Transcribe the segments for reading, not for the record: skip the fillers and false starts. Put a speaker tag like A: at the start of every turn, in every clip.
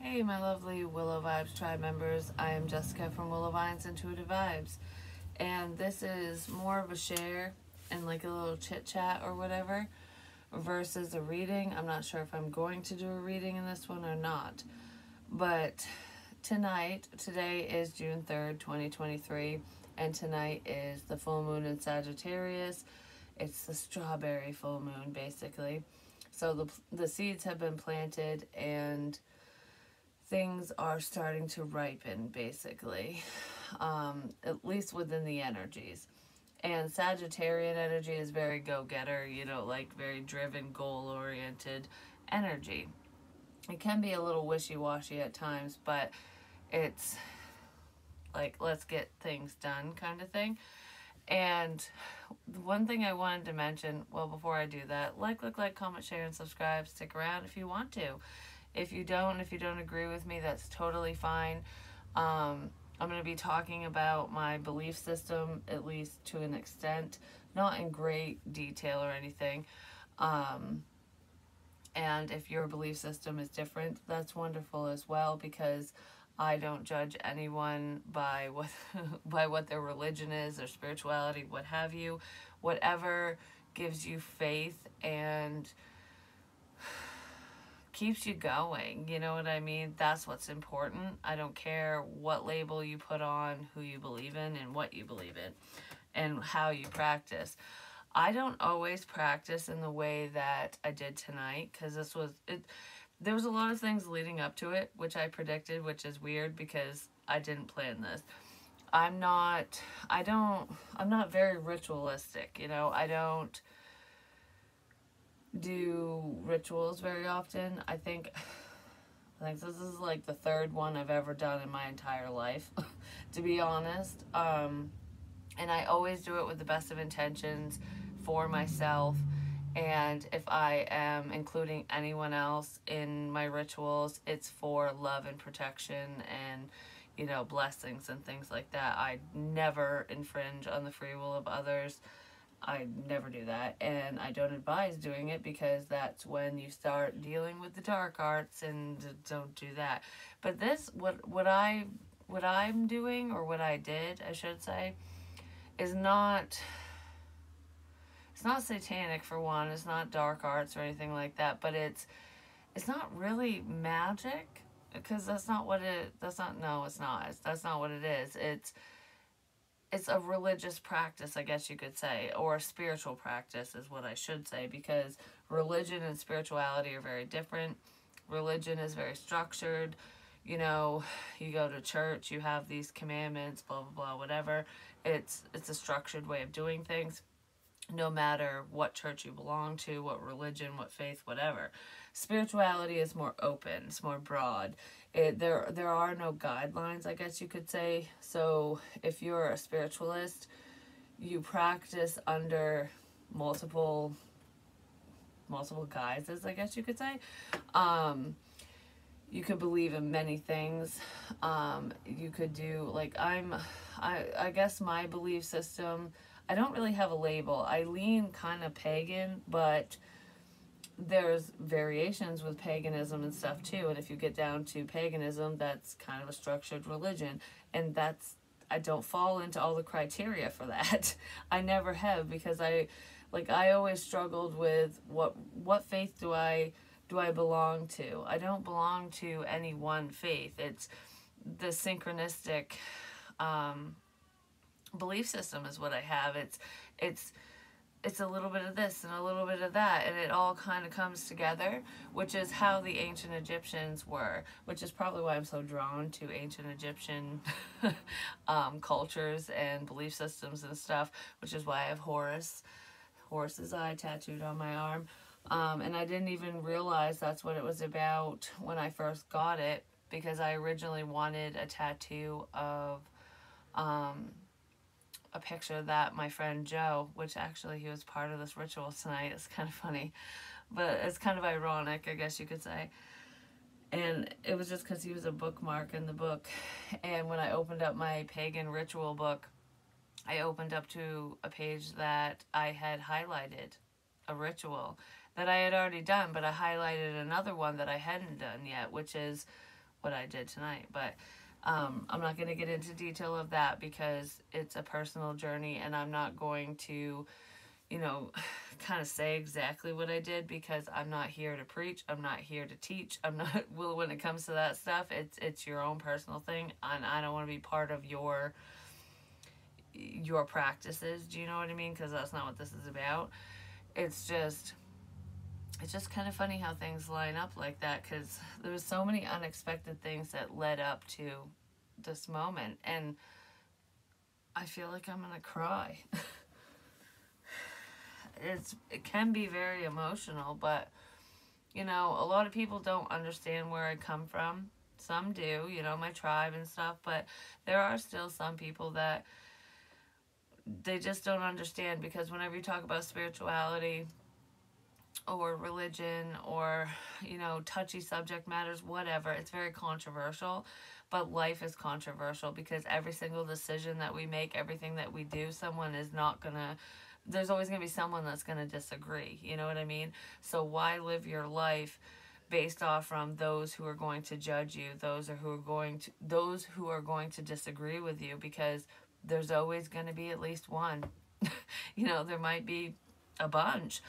A: Hey, my lovely Willow Vibes tribe members. I am Jessica from Willow Vines Intuitive Vibes, and this is more of a share and like a little chit chat or whatever versus a reading. I'm not sure if I'm going to do a reading in this one or not, but today is June 3rd, 2023, and tonight is the full moon in Sagittarius. It's the strawberry full moon, basically. So the seeds have been planted and things are starting to ripen, basically, at least within the energies. And Sagittarian energy is very go-getter, like very driven, goal-oriented energy. It can be a little wishy-washy at times, but it's like, let's get things done kind of thing. And one thing I wanted to mention, well, before I do that, like, comment, share, and subscribe. Stick around if you want to. If you don't agree with me, that's totally fine. I'm going to be talking about my belief system, at least to an extent, not in great detail or anything. And if your belief system is different, that's wonderful as well, because I don't judge anyone by what by what their religion is, their spirituality, what have you. Whatever gives you faith and keeps you going, you know what I mean? That's what's important. I don't care what label you put on who you believe in and what you believe in and how you practice. I don't always practice in the way that I did tonight, because there was a lot of things leading up to it which I predicted, which is weird because I didn't plan this. I'm not very ritualistic, I don't do rituals very often. I think this is like the third one I've ever done in my entire life, to be honest. And I always do it with the best of intentions for myself. And if I am including anyone else in my rituals, it's for love and protection and, blessings and things like that. I never infringe on the free will of others. I never do that, and I don't advise doing it, because that's when you start dealing with the dark arts, and don't do that. But this, what I'm doing, or what I did, I should say, is not, it's not satanic, for one. It's not dark arts or anything like that, but it's not really magic, because that's not what it is. It's a religious practice, I guess you could say, or a spiritual practice is what I should say, because religion and spirituality are very different. Religion is very structured. You go to church, you have these commandments, blah, blah, blah, whatever. It's a structured way of doing things, no matter what church you belong to, what religion, what faith, whatever. Spirituality is more open, it's more broad. There are no guidelines, I guess you could say. So if you're a spiritualist, you practice under multiple guises, I guess you could say. You could believe in many things. You could do, like, I guess my belief system, I don't really have a label. I lean kind of pagan, but there's variations with paganism and stuff too. And if you get down to paganism, that's kind of a structured religion. And I don't fall into all the criteria for that. I never have, because I always struggled with what faith do I belong to? I don't belong to any one faith. It's the synchronistic belief system is what I have. It's a little bit of this and a little bit of that, and it all kind of comes together, which is how the ancient Egyptians were, which is probably why I'm so drawn to ancient Egyptian cultures and belief systems and stuff, which is why I have Horus's eye tattooed on my arm. And I didn't even realize that's what it was about when I first got it, because I originally wanted a tattoo of a picture that my friend Joe, which actually he was part of this ritual tonight. It's kind of funny, but it's kind of ironic, I guess you could say. And it was just because he was a bookmark in the book. And when I opened up my pagan ritual book, I opened up to a page that I had highlighted a ritual that I had already done, but I highlighted another one that I hadn't done yet, which is what I did tonight. But I'm not going to get into detail of that because it's a personal journey, and I'm not going to, you know, kind of say exactly what I did because I'm not here to preach. I'm not here to teach. I'm not, well, when it comes to that stuff, it's your own personal thing, and I don't want to be part of your practices. Do you know what I mean? Because that's not what this is about. It's just kind of funny how things line up like that, because there was so many unexpected things that led up to this moment, and I feel like I'm gonna cry. It can be very emotional, but you know, a lot of people don't understand where I come from. Some do, you know, my tribe and stuff, but there are still some people that they just don't understand, because whenever you talk about spirituality or religion or, you know, touchy subject matters, whatever, it's very controversial. But life is controversial because every single decision that we make, everything that we do, someone is not gonna, there's always gonna be someone that's gonna disagree. You know what I mean? So why live your life based off from those who are going to judge you, those who are going to disagree with you, because there's always going to be at least one. You know, there might be a bunch,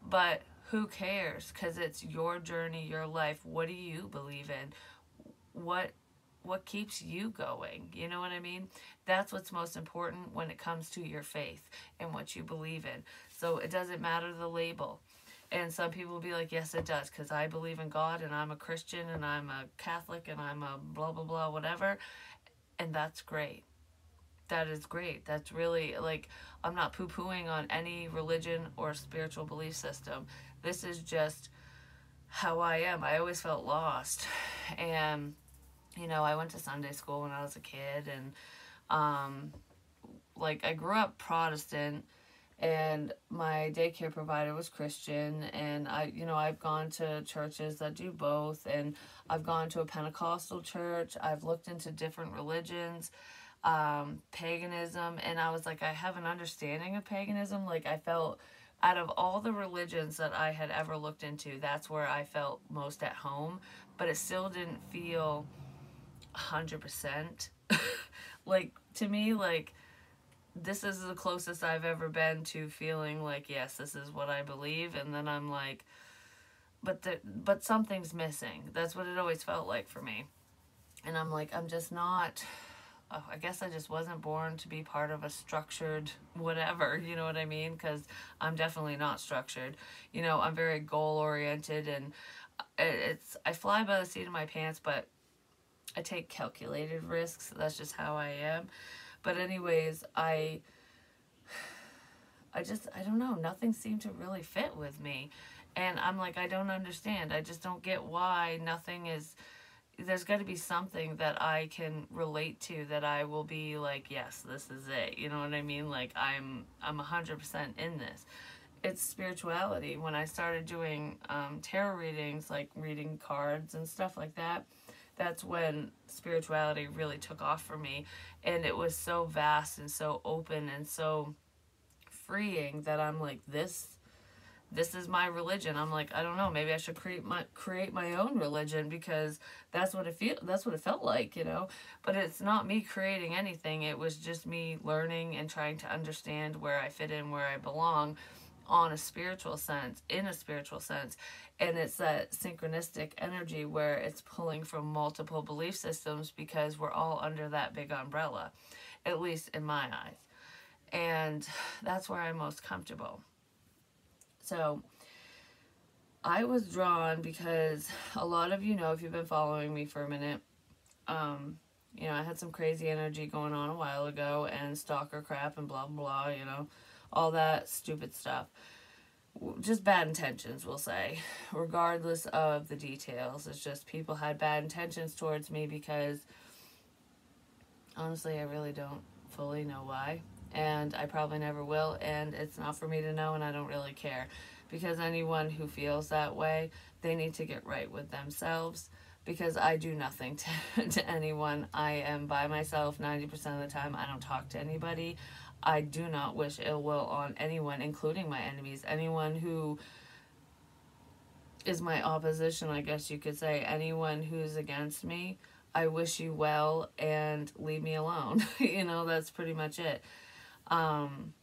A: but who cares? Because it's your journey, your life. What do you believe in? What keeps you going? You know what I mean? That's what's most important when it comes to your faith and what you believe in. So it doesn't matter the label. And some people will be like, yes, it does, because I believe in God, and I'm a Christian, and I'm a Catholic, and I'm a blah, blah, blah, whatever. And that's great. That is great. That's really, like, I'm not poo-pooing on any religion or spiritual belief system. This is just how I am. I always felt lost. And, you know, I went to Sunday school when I was a kid, and, like, I grew up Protestant, and my daycare provider was Christian, and I've gone to churches that do both, and I've gone to a Pentecostal church. I've looked into different religions, paganism, and I was like, I have an understanding of paganism. Like, I felt out of all the religions that I had ever looked into, that's where I felt most at home, but it still didn't feel 100%. Like, to me, like, this is the closest I've ever been to feeling like, yes, this is what I believe. And then I'm like, but something's missing. That's what it always felt like for me. And I'm like, I'm just not, I guess I just wasn't born to be part of a structured whatever, you know what I mean? Because I'm definitely not structured. You know, I'm very goal oriented, and I fly by the seat of my pants, but I take calculated risks. That's just how I am. But anyways, I don't know, nothing seemed to really fit with me. And I'm like, I don't understand. I just don't get why nothing is, there's got to be something that I can relate to, that I will be like, yes, this is it. You know what I mean? Like, I'm 100% in this. It's spirituality. When I started doing tarot readings, like reading cards and stuff like that, that's when spirituality really took off for me. And it was so vast and so open and so freeing that I'm like, this is my religion. I'm like, I don't know, maybe I should create my own religion, because that's what it felt like, you know. But it's not me creating anything. It was just me learning and trying to understand where I fit in, where I belong, in a spiritual sense. And it's that synchronistic energy where it's pulling from multiple belief systems, because we're all under that big umbrella, at least in my eyes. And that's where I'm most comfortable. So I was drawn because a lot of you know, if you've been following me for a minute, you know, I had some crazy energy going on a while ago, and stalker crap and blah, blah, you know, all that stupid stuff. Just bad intentions, we'll say, regardless of the details. It's just people had bad intentions towards me, because honestly, I really don't fully know why, and I probably never will, and it's not for me to know, and I don't really care, because anyone who feels that way, they need to get right with themselves, because I do nothing to anyone. I am by myself 90% of the time. I don't talk to anybody. I do not wish ill will on anyone, including my enemies. Anyone who is my opposition, I guess you could say. Anyone who's against me, I wish you well and leave me alone. You know, that's pretty much it. I'm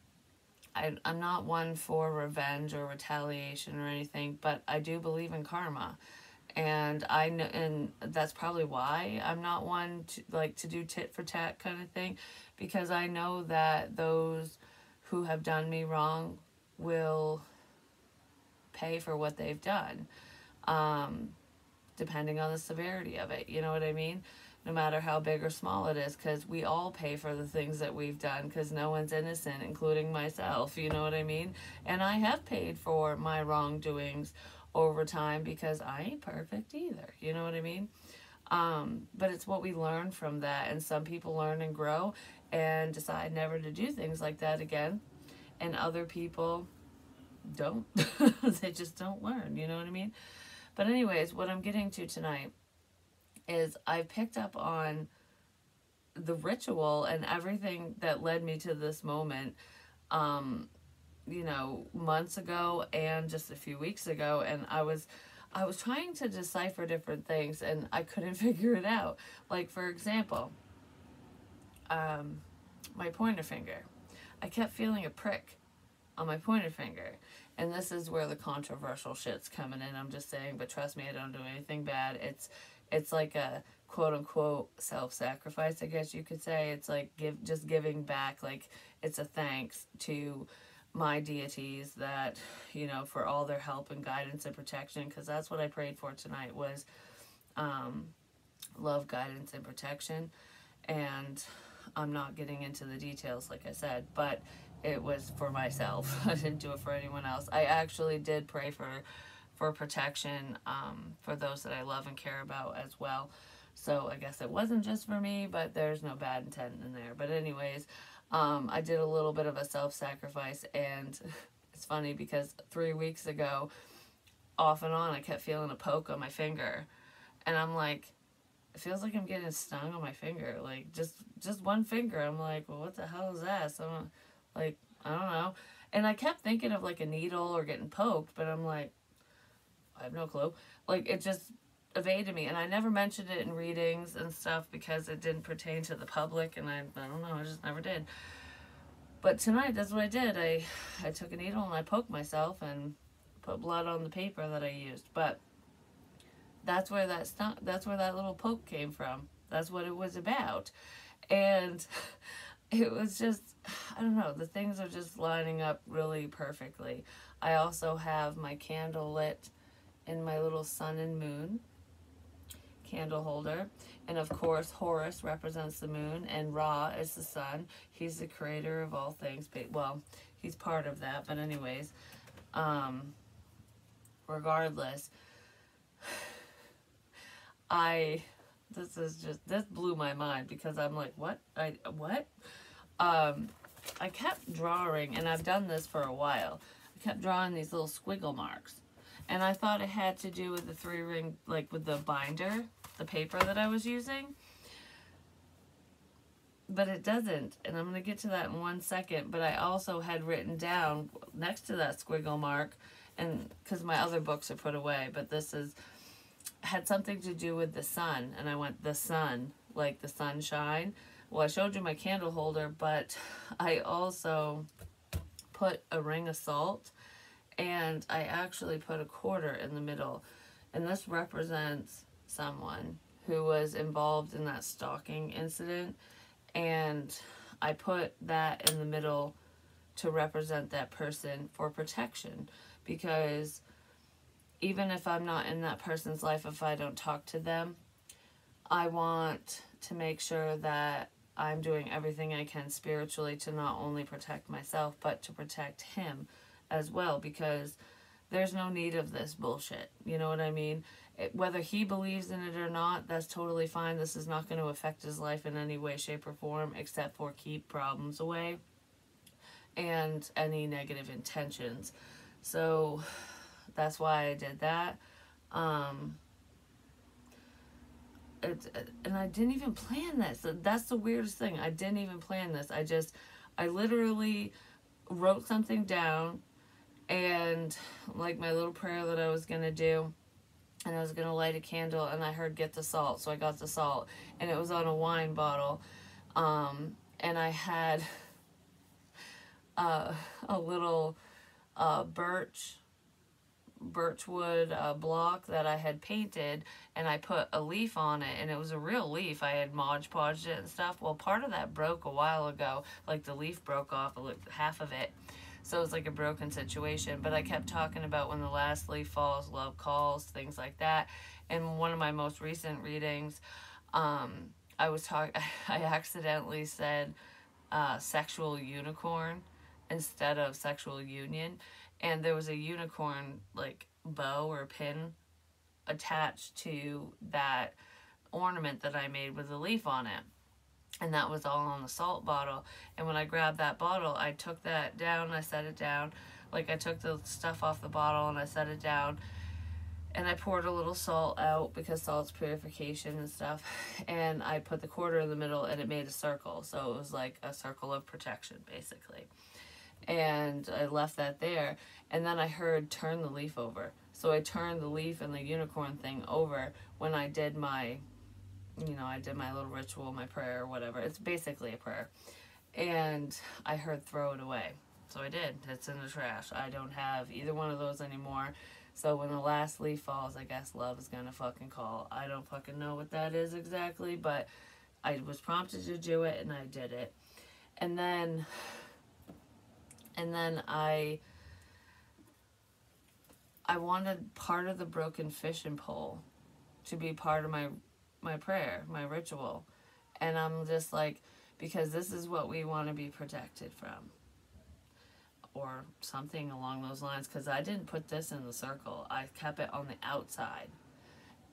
A: not one for revenge or retaliation or anything, but I do believe in karma. And I know, and that's probably why I'm not one to like to do tit for tat kind of thing, because I know that those who have done me wrong will pay for what they've done, depending on the severity of it. You know what I mean? No matter how big or small it is, because we all pay for the things that we've done, because no one's innocent, including myself. You know what I mean? And I have paid for my wrongdoings over time, because I ain't perfect either. You know what I mean? But it's what we learn from that. And some people learn and grow and decide never to do things like that again. And other people don't. They just don't learn. You know what I mean? But anyways, what I'm getting to tonight is I picked up on the ritual and everything that led me to this moment, you know, months ago and just a few weeks ago. And I was trying to decipher different things and I couldn't figure it out. Like, for example, my pointer finger. I kept feeling a prick on my pointer finger. And this is where the controversial shit's coming in. I'm just saying, but trust me, I don't do anything bad. It's like a quote unquote self-sacrifice, I guess you could say. It's like just giving back. Like, it's a thanks to my deities that, you know, for all their help and guidance and protection, because that's what I prayed for tonight was love, guidance, and protection. And I'm not getting into the details, like I said, but it was for myself. I didn't do it for anyone else. I actually did pray for protection for those that I love and care about as well. So I guess it wasn't just for me, but there's no bad intent in there. But anyways, I did a little bit of a self-sacrifice, and it's funny because 3 weeks ago, off and on, I kept feeling a poke on my finger. And I'm like, it feels like I'm getting stung on my finger. Like, just one finger. I'm like, well, what the hell is that? So I'm like, I don't know. And I kept thinking of like a needle or getting poked, but I'm like, I have no clue. Like, it just evaded me. And I never mentioned it in readings and stuff because it didn't pertain to the public. And I don't know, I just never did. But tonight, that's what I did. I took a needle and I poked myself and put blood on the paper that I used. But that's where that's where that little poke came from. That's what it was about. And it was just, I don't know, the things are just lining up really perfectly. I also have my candle lit in my little sun and moon candle holder. And of course, Horus represents the moon and Ra is the sun. He's the creator of all things. Well, he's part of that. But anyways, regardless, this blew my mind because I'm like, what? What? I kept drawing, and I've done this for a while. I kept drawing these little squiggle marks. And I thought it had to do with the 3-ring, like with the binder, the paper that I was using. But it doesn't. And I'm going to get to that in 1 second. But I also had written down next to that squiggle mark, and because my other books are put away, but this had something to do with the sun. And I went, the sun, like the sunshine. Well, I showed you my candle holder, but I also put a ring of salt, and I actually put a quarter in the middle. And this represents someone who was involved in that stalking incident, and I put that in the middle to represent that person for protection, because even if I'm not in that person's life, if I don't talk to them, I want to make sure that I'm doing everything I can spiritually to not only protect myself, but to protect him as well, because there's no need of this bullshit. You know what I mean? Whether he believes in it or not, that's totally fine. This is not going to affect his life in any way, shape, or form, except for keep problems away and any negative intentions. So that's why I did that. And I didn't even plan this. That's the weirdest thing. I didn't even plan this. I literally wrote something down, and like my little prayer that I was going to do, and I was going to light a candle, and I heard get the salt, so I got the salt, and it was on a wine bottle, and I had a little birchwood block that I had painted, and I put a leaf on it, and it was a real leaf. I had Mod Podged it and stuff. Well, part of that broke a while ago, like the leaf broke off, half of it, so it was like a broken situation. But I kept talking about when the last leaf falls, love calls, things like that. In one of my most recent readings, I accidentally said sexual unicorn instead of sexual union, and there was a unicorn like bow or pin attached to that ornament that I made with a leaf on it, and that was all on the salt bottle. And when I grabbed that bottle, I took that down, I set it down, like I took the stuff off the bottle and I set it down, and I poured a little salt out because salt's purification and stuff, and I put the quarter in the middle, and it made a circle, so it was like a circle of protection basically. And I left that there, and then I heard turn the leaf over, so I turned the leaf and the unicorn thing over when I did my, I did my little ritual, my prayer or whatever. It's basically a prayer. And I heard throw it away, so I did. It's in the trash. I don't have either one of those anymore. So when the last leaf falls, I guess love is gonna fucking call. I don't fucking know what that is exactly, but I was prompted to do it, and I did it. And then I wanted part of the broken fishing pole to be part of my prayer, my ritual. And I'm just like, because this is what we want to be protected from, or something along those lines, because I didn't put this in the circle. I kept it on the outside.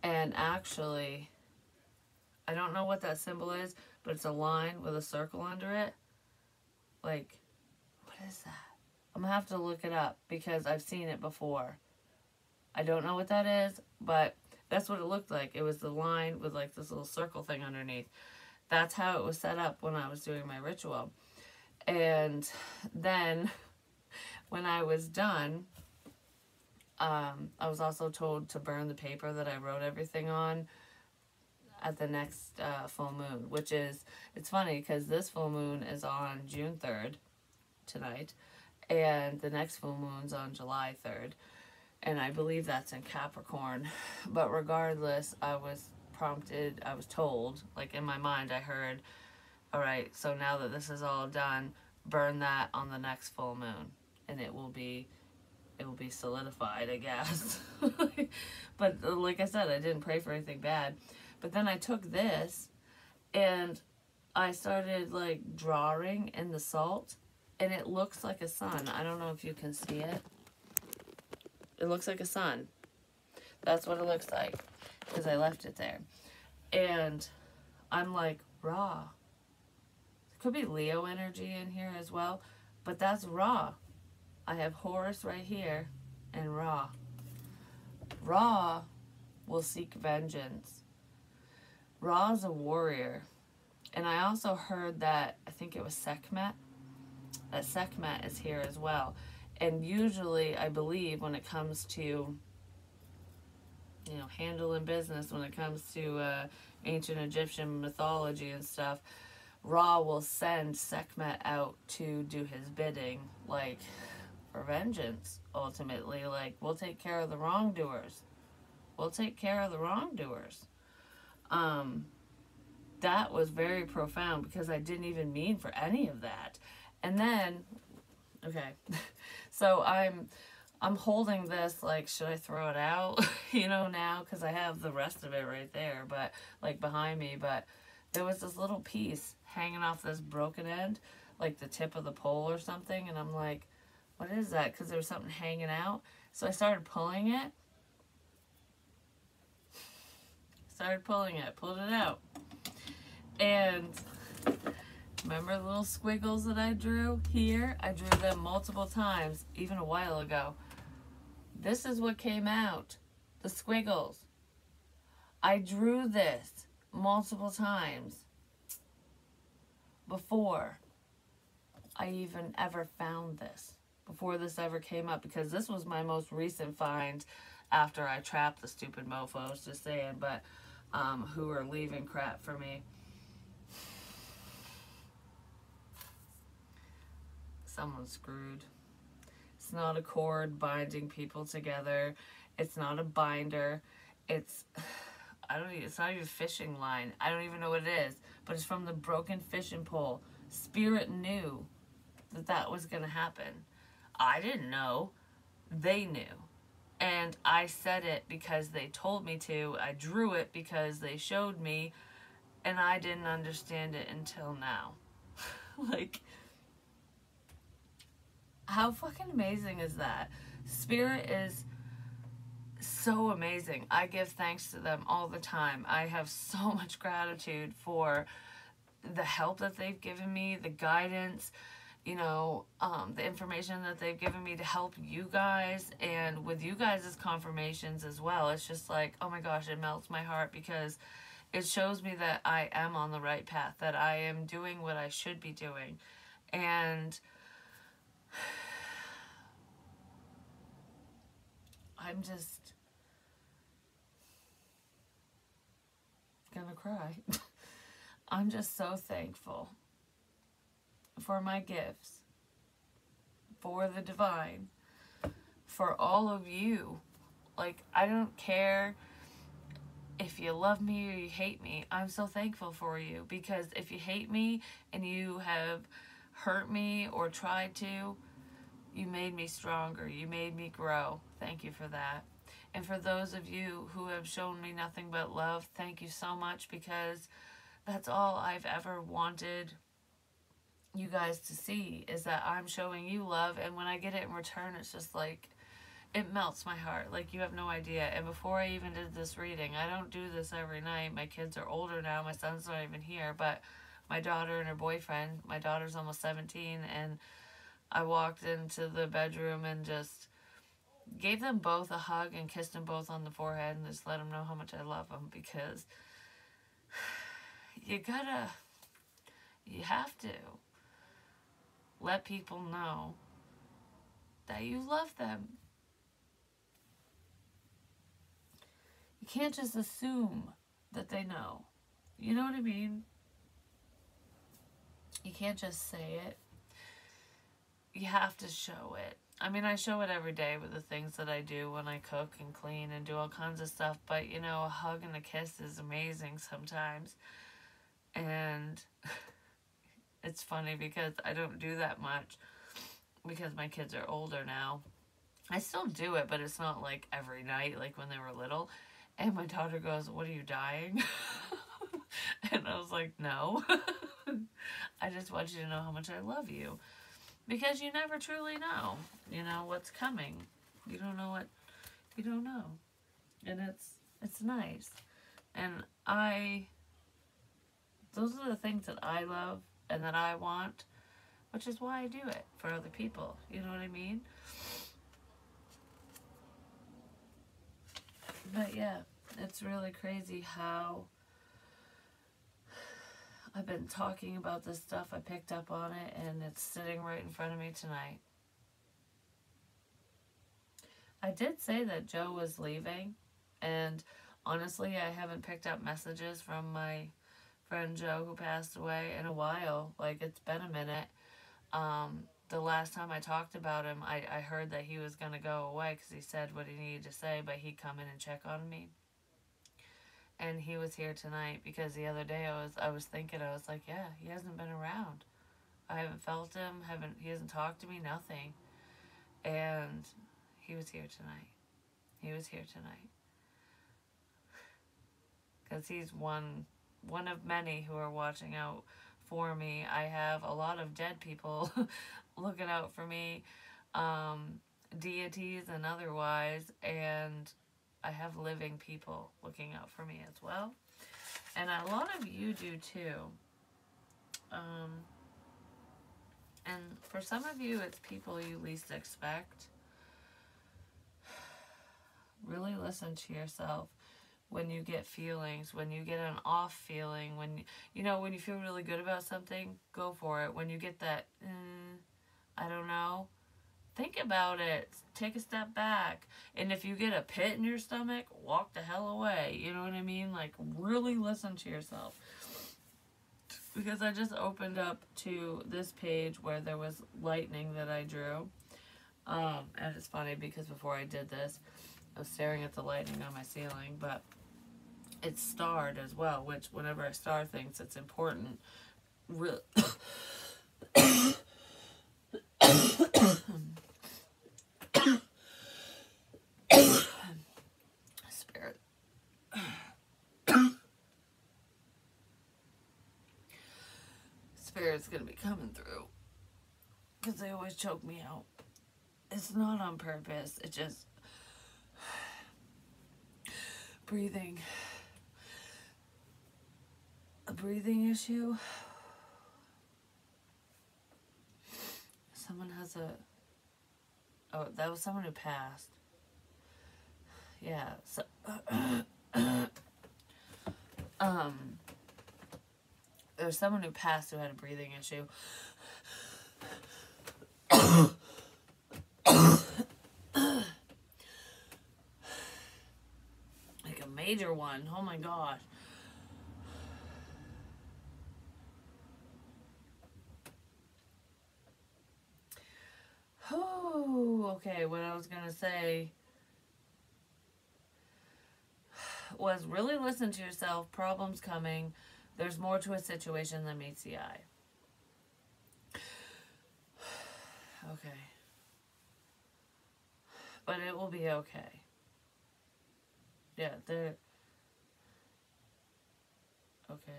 A: And actually, I don't know what that symbol is, but it's a line with a circle under it. Like, what is that? I'm gonna have to look it up because I've seen it before. I don't know what that is, but that's what it looked like. It was the line with like this little circle thing underneath. That's how it was set up when I was doing my ritual. And then when I was done, I was also told to burn the paper that I wrote everything on at the next full moon, which is, it's funny because this full moon is on June 3rd, tonight, and the next full moon's on July 3rd, and I believe that's in Capricorn. But regardless, I was told, like in my mind I heard, all right, so now that this is all done, burn that on the next full moon, and it will be solidified, I guess. But like I said, I didn't pray for anything bad. But then I took this and I started like drawing in the salt, and it looks like a sun. I don't know if you can see it. It looks like a sun. That's what it looks like, because I left it there. And I'm like, raw. Could be Leo energy in here as well, but that's raw. I have Horus right here and Ra. Ra will seek vengeance. Ra is a warrior. And I also heard that, I think it was Sekhmet, that Sekhmet is here as well. And usually, I believe, when it comes to, handling business, when it comes to ancient Egyptian mythology and stuff, Ra will send Sekhmet out to do his bidding, like, for vengeance, ultimately. Like, we'll take care of the wrongdoers. We'll take care of the wrongdoers. That was very profound, because I didn't even mean for any of that. And then, okay, so I'm holding this, like, should I throw it out, now, because I have the rest of it right there, but, like, behind me, but there was this little piece hanging off this broken end, like the tip of the pole or something, and I'm like, what is that? Because there was something hanging out. So I started pulling it. Pulled it out. And remember the little squiggles that I drew here? I drew them multiple times, even a while ago. This is what came out. The squiggles. I drew this multiple times before I even ever found this. before this ever came up, because this was my most recent find after I trapped the stupid mofos, just saying, but who are leaving crap for me. Someone's screwed. It's not a cord binding people together. It's not a binder. It's it's not even a fishing line. I don't even know what it is, but it's from the broken fishing pole. Spirit knew that was going to happen. I didn't know. They knew. And I said it because they told me to. I drew it because they showed me, and I didn't understand it until now. Like, how fucking amazing is that? Spirit is so amazing. I give thanks to them all the time. I have so much gratitude for the help that they've given me, the guidance, you know, the information that they've given me to help you guys, and with you guys' confirmations as well. It's just like, oh my gosh, it melts my heart, because it shows me that I am on the right path, that I am doing what I should be doing. And I'm just gonna cry. I'm just so thankful for my gifts, for the divine, for all of you. Like, I don't care if you love me or you hate me. I'm so thankful for you, because if you hate me and you have hurt me or tried to, you made me stronger. You made me grow. Thank you for that. And for those of you who have shown me nothing but love, thank you so much, because that's all I've ever wanted you guys to see, is that I'm showing you love, and when I get it in return, it's just like, it melts my heart. Like, you have no idea. And before I even did this reading, I don't do this every night. My kids are older now. My son's not even here, but my daughter and her boyfriend, my daughter's almost 17, and I walked into the bedroom and just gave them both a hug and kissed them both on the forehead and just let them know how much I love them, because you have to let people know that you love them. You can't just assume that they know. You know what I mean? You can't just say it. You have to show it. I mean, I show it every day with the things that I do when I cook and clean and do all kinds of stuff. But, you know, a hug and a kiss is amazing sometimes. And it's funny because I don't do that much, because my kids are older now. I still do it, but it's not like every night like when they were little. And my daughter goes, "What, are you dying?" And I was like, "No." I just want you to know how much I love you. Because you never truly know, you know, what's coming. You don't know what you don't know. And it's nice. And those are the things that I love and that I want, which is why I do it for other people. You know what I mean? But yeah, it's really crazy how I've been talking about this stuff. I picked up on it, and it's sitting right in front of me tonight. I did say that Joe was leaving, and honestly, I haven't picked up messages from my friend Joe, who passed away, in a while. Like, it's been a minute. The last time I talked about him, I heard that he was going to go away because he said what he needed to say, but he'd come in and check on me. And he was here tonight, because the other day I was thinking, I was like, yeah, he hasn't been around. I haven't felt him, he hasn't talked to me, nothing. And he was here tonight. He was here tonight. Because he's one of many who are watching out for me. I have a lot of dead people looking out for me, deities and otherwise, and I have living people looking out for me as well. And a lot of you do too. And for some of you, it's people you least expect. Really listen to yourself when you get feelings, when you get an off feeling, when you feel really good about something, go for it. When you get that, I don't know, think about it. Take a step back. And if you get a pit in your stomach, walk the hell away. You know what I mean? Like, really listen to yourself. Because I just opened up to this page where there was lightning that I drew. And it's funny because before I did this, I was staring at the lightning on my ceiling, but it's starred as well, which whenever I star things, it's important. Spirit. Spirit's gonna be coming through. Because they always choke me out. It's not on purpose. It just... breathing. A breathing issue. Someone has a... Oh, that was someone who passed. Yeah. So, there's someone who passed who had a breathing issue. Like a major one. Oh my gosh. Oh, okay, what I was gonna say was really listen to yourself. Problems coming. There's more to a situation than meets the eye. Okay. But it will be okay. Yeah, they're... Okay.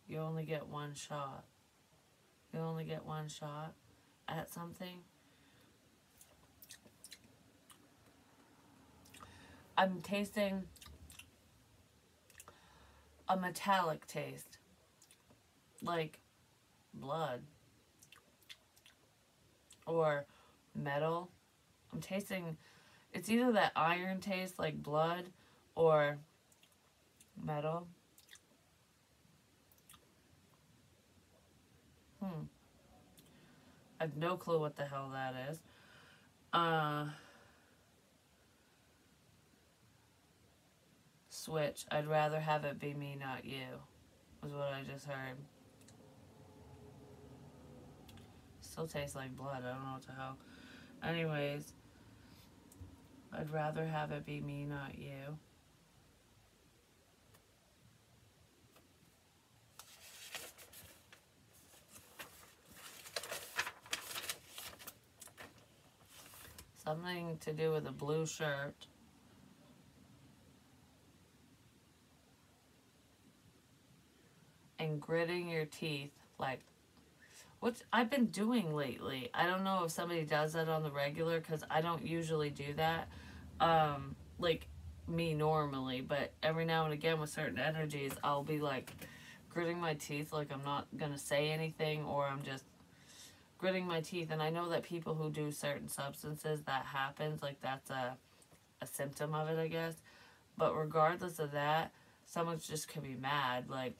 A: You only get one shot. You only get one shot at something. I'm tasting a metallic taste. Like blood. Or metal. I'm tasting... It's either that iron taste like blood or metal. I have no clue what the hell that is. Switch. I'd rather have it be me, not you. Was what I just heard. Still tastes like blood. I don't know what the hell. Anyways. I'd rather have it be me, not you. Something to do with a blue shirt. And gritting your teeth, like, which I've been doing lately. I don't know if somebody does that on the regular, because I don't usually do that. Like, me normally, but every now and again with certain energies, I'll be, like, gritting my teeth like I'm not gonna say anything, or I'm just gritting my teeth. And I know that people who do certain substances, that happens, like, that's a symptom of it, I guess. But regardless of that, someone just could be mad, like...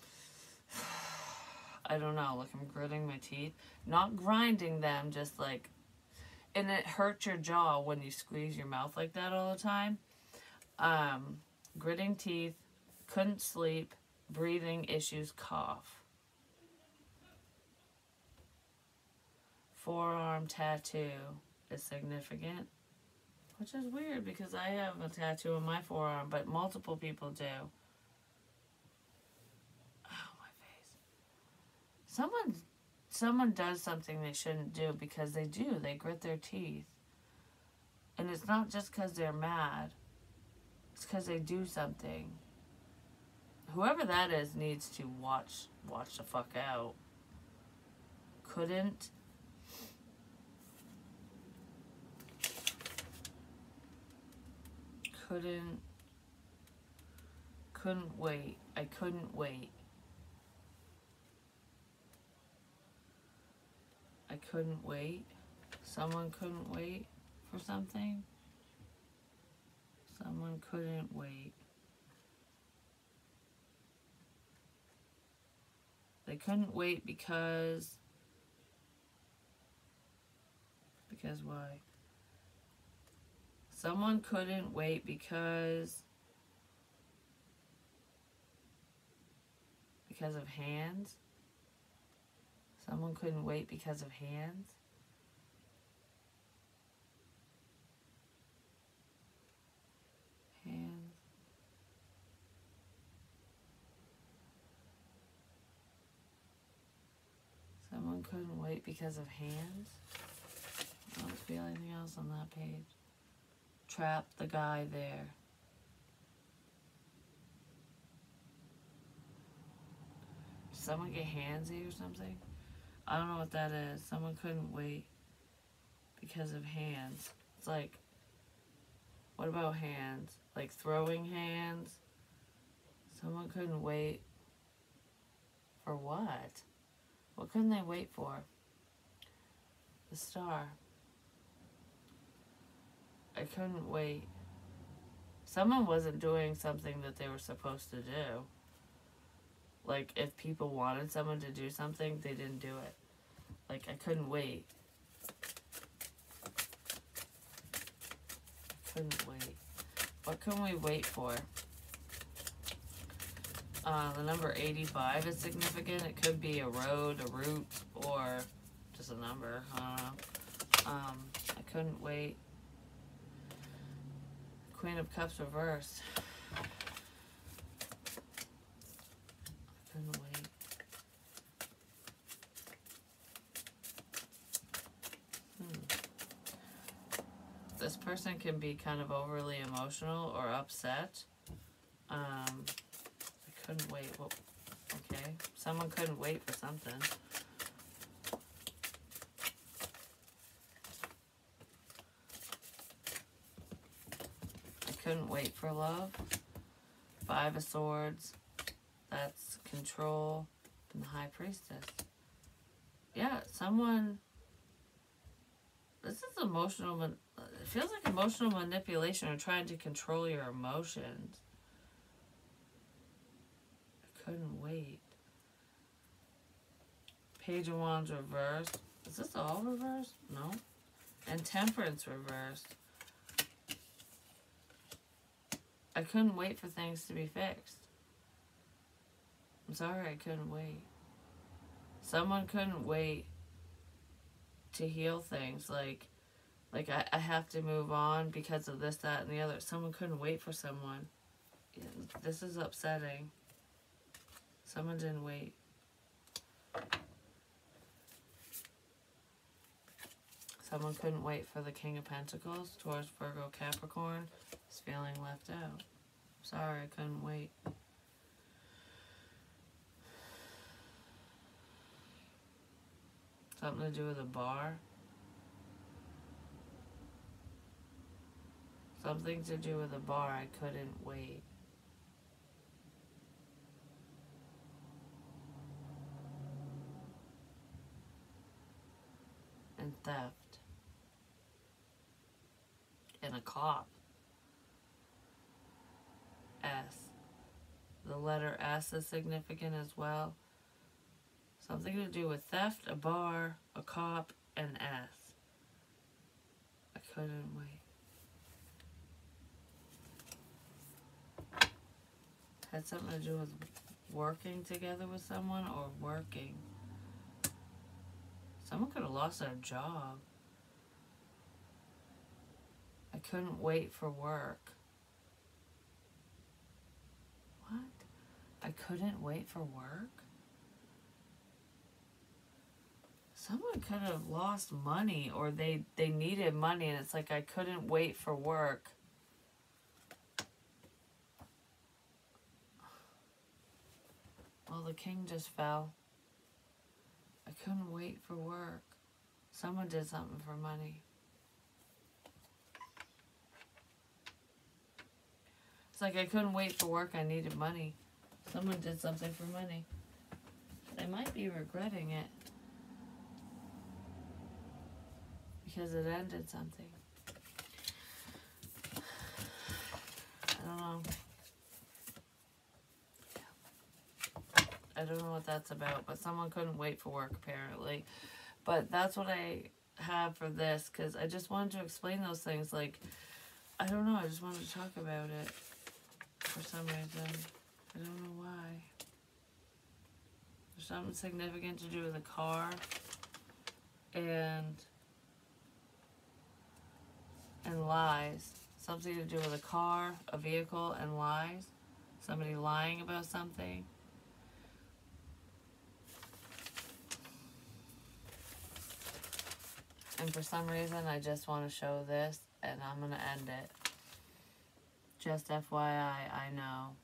A: I don't know, like I'm gritting my teeth. Not grinding them, just like... And it hurts your jaw when you squeeze your mouth like that all the time. Gritting teeth, couldn't sleep, breathing issues, cough. Forearm tattoo is significant. Which is weird because I have a tattoo on my forearm, but multiple people do. Someone does something they shouldn't do, because they do. They grit their teeth. And it's not just because they're mad. It's because they do something. Whoever that is needs to watch the fuck out. Couldn't wait. I couldn't wait. I couldn't wait. Someone couldn't wait for something. Someone couldn't wait. They couldn't wait because because why? Someone couldn't wait because of hands. Someone couldn't wait because of hands. Hands. Someone couldn't wait because of hands. I don't feel anything else on that page. Trap the guy there. Did someone get handsy or something? I don't know what that is. Someone couldn't wait because of hands. It's like, what about hands? Like throwing hands? Someone couldn't wait for what? What couldn't they wait for? The star. I couldn't wait. Someone wasn't doing something that they were supposed to do. Like, if people wanted someone to do something, they didn't do it. Like, I couldn't wait. Couldn't wait. What can we wait for? The number 85 is significant. It could be a road, a route, or just a number. I don't know. I couldn't wait. Queen of Cups reversed. I couldn't wait. This person can be kind of overly emotional or upset. I couldn't wait. Well, okay. Someone couldn't wait for something. I couldn't wait for love. 5 of Swords. That's control. And the High Priestess. Yeah, someone... This is emotional... It feels like emotional manipulation or trying to control your emotions. I couldn't wait. Page of Wands reversed. Is this all reversed? No. And Temperance reversed. I couldn't wait for things to be fixed. I'm sorry, I couldn't wait. Someone couldn't wait to heal things. Like I have to move on because of this, that, and the other. Someone couldn't wait for someone. This is upsetting. Someone didn't wait. Someone couldn't wait for the King of Pentacles, Taurus, Virgo, Capricorn. Is feeling left out. Sorry, I couldn't wait. Something to do with a bar. Something to do with a bar. I couldn't wait. And theft. And a cop. S. The letter S is significant as well. Something to do with theft, a bar, a cop, and S. I couldn't wait. Had something to do with working together with someone or working. Someone could have lost their job. I couldn't wait for work. What? I couldn't wait for work? Someone could have lost money or they needed money and it's like I couldn't wait for work. Well, the king just fell. I couldn't wait for work. Someone did something for money. It's like I couldn't wait for work. I needed money. Someone did something for money. They might be regretting it. Because it ended something. I don't know. I don't know what that's about, but someone couldn't wait for work apparently. But that's what I have for this, because I just wanted to explain those things. Like, I don't know, I just wanted to talk about it for some reason. I don't know why. There's something significant to do with a car and lies. Something to do with a car, a vehicle, and lies. Somebody lying about something. And for some reason, I just want to show this, and I'm going to end it. Just FYI, I know.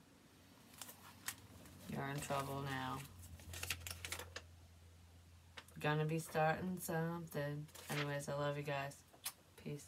A: You're in trouble now. Gonna be starting something. Anyways, I love you guys. Peace.